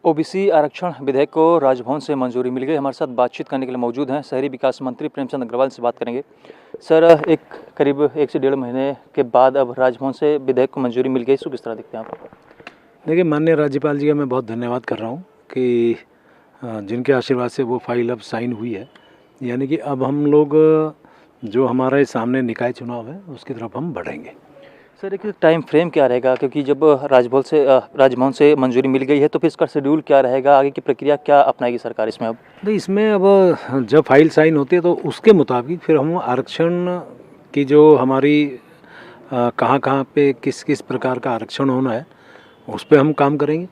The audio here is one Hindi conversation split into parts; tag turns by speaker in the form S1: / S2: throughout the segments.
S1: ओबीसी आरक्षण विधेयक को राजभवन से मंजूरी मिल गई। हमारे साथ बातचीत करने के लिए मौजूद हैं शहरी विकास मंत्री प्रेमचंद अग्रवाल से बात करेंगे। सर, करीब 1 से 1.5 महीने के बाद अब राजभवन से विधेयक को मंजूरी मिल गई, इसको किस तरह देखते हैं आप?
S2: देखिए, माननीय राज्यपाल जी का मैं बहुत धन्यवाद कर रहा हूँ कि जिनके आशीर्वाद से वो फाइल अब साइन हुई है। यानी कि अब हम लोग जो हमारे सामने निकाय चुनाव है उसकी तरफ हम बढ़ेंगे।
S1: सर, एक टाइम फ्रेम क्या रहेगा, क्योंकि जब राजभवन से मंजूरी मिल गई है तो फिर इसका शेड्यूल क्या रहेगा, आगे की प्रक्रिया क्या अपनाएगी सरकार इसमें अब?
S2: तो इसमें अब जब फाइल साइन होती है तो उसके मुताबिक फिर हम आरक्षण की जो हमारी कहाँ पे किस किस प्रकार का आरक्षण होना है उस पर हम काम करेंगे।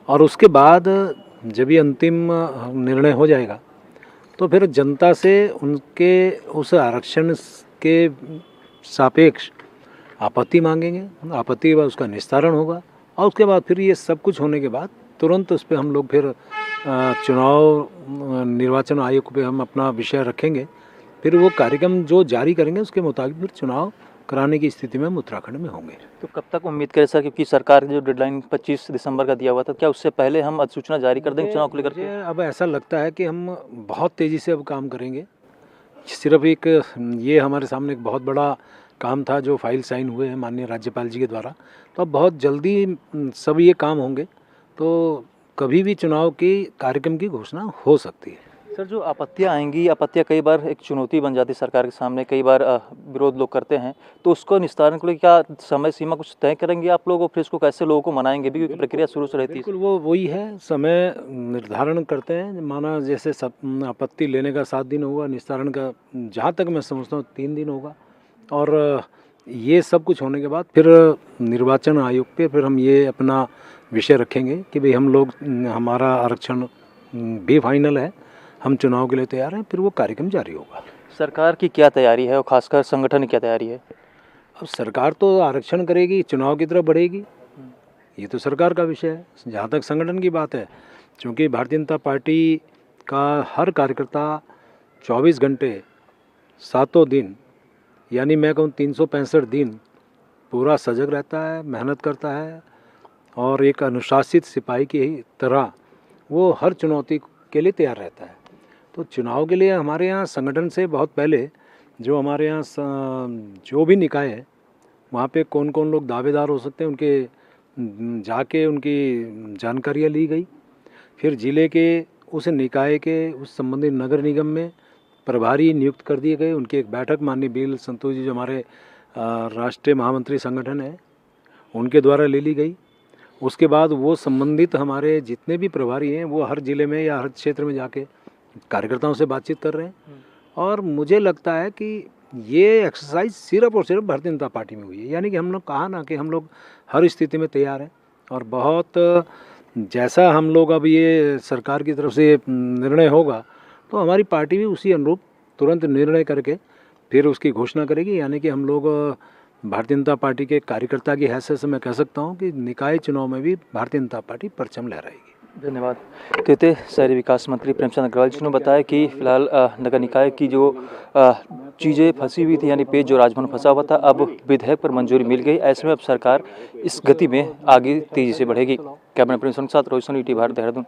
S2: और उसके बाद जब ये अंतिम निर्णय हो जाएगा तो फिर जनता से उनके उस आरक्षण के सापेक्ष आपत्ति मांगेंगे, आपत्ति के बाद उसका निस्तारण होगा और उसके बाद फिर ये सब कुछ होने के बाद तुरंत उस पर हम लोग फिर निर्वाचन आयोग पे हम अपना विषय रखेंगे। फिर वो कार्यक्रम जो जारी करेंगे उसके मुताबिक फिर चुनाव कराने की स्थिति में हम उत्तराखंड में होंगे।
S1: तो कब तक उम्मीद करें सर, क्योंकि सरकार ने जो डेडलाइन 25 दिसंबर का दिया हुआ था, क्या उससे पहले हम अधिसूचना जारी कर देंगे चुनाव को लेकर के?
S2: अब ऐसा लगता है कि हम बहुत तेज़ी से अब काम करेंगे। सिर्फ एक ये हमारे सामने एक बहुत बड़ा काम था जो फाइल साइन हुए हैं माननीय राज्यपाल जी के द्वारा, तो अब बहुत जल्दी सब ये काम होंगे तो कभी भी चुनाव की कार्यक्रम की घोषणा हो सकती है।
S1: सर, जो आपत्तियां आएंगी, आपत्तियां कई बार एक चुनौती बन जाती है सरकार के सामने, कई बार विरोध लोग करते हैं, तो उसको निस्तारण के लिए क्या समय सीमा कुछ तय करेंगे आप लोग, और फिर इसको कैसे लोगों को मनाएंगे भी, क्योंकि प्रक्रिया शुरू से रहती है?
S2: बिल्कुल, वो वही है, समय निर्धारण करते हैं। माना जैसे सब आपत्ति लेने का 7 दिन होगा, निस्तारण का जहाँ तक मैं समझता हूँ 3 दिन होगा। और ये सब कुछ होने के बाद फिर निर्वाचन आयोग पे फिर हम ये अपना विषय रखेंगे कि भाई हम लोग हमारा आरक्षण भी फाइनल है, हम चुनाव के लिए तैयार हैं, फिर वो कार्यक्रम जारी होगा।
S1: सरकार की क्या तैयारी है और खासकर संगठन की क्या तैयारी है?
S2: अब सरकार तो आरक्षण करेगी, चुनाव की तरफ बढ़ेगी, ये तो सरकार का विषय है। जहाँ तक संगठन की बात है, क्योंकि भारतीय जनता पार्टी का हर कार्यकर्ता 24 घंटे 7 दिन, यानी मैं कहूँ 365 दिन पूरा सजग रहता है, मेहनत करता है और एक अनुशासित सिपाही की तरह वो हर चुनौती के लिए तैयार रहता है। तो चुनाव के लिए हमारे यहाँ संगठन से बहुत पहले जो हमारे यहाँ जो भी निकाय है वहाँ पे कौन कौन लोग दावेदार हो सकते हैं उनके जाके उनकी जानकारियाँ ली गई। फिर ज़िले के उस निकाय के उस संबंधित नगर निगम में प्रभारी नियुक्त कर दिए गए। उनकी एक बैठक माननीय बीएल संतोष जी जो हमारे राष्ट्रीय महामंत्री संगठन है उनके द्वारा ले ली गई। उसके बाद वो संबंधित हमारे जितने भी प्रभारी हैं वो हर ज़िले में या हर क्षेत्र में जाके कार्यकर्ताओं से बातचीत कर रहे हैं। और मुझे लगता है कि ये एक्सरसाइज सिर्फ और सिर्फ भारतीय जनता पार्टी में हुई है। यानी कि हम लोग कहा ना कि हम लोग हर स्थिति में तैयार हैं और बहुत जैसा हम लोग अब ये सरकार की तरफ से निर्णय होगा तो हमारी पार्टी भी उसी अनुरूप तुरंत निर्णय करके फिर उसकी घोषणा करेगी। यानी कि हम लोग भारतीय जनता पार्टी के कार्यकर्ता की हैसियत से मैं कह सकता हूं कि निकाय चुनाव में भी भारतीय जनता पार्टी परचम लहराएगी।
S1: धन्यवाद। कहते शहरी विकास मंत्री प्रेमचंद अग्रवाल जी ने बताया कि फिलहाल नगर निकाय की जो चीज़ें फंसी हुई थी, यानी पेज जो राजभवन फंसा हुआ था, अब विधेयक पर मंजूरी मिल गई। ऐसे में अब सरकार इस गति में आगे तेजी से बढ़ेगी। कैमरा पर्सन के साथ रोहित सोनी, टी भारत, देहरादून।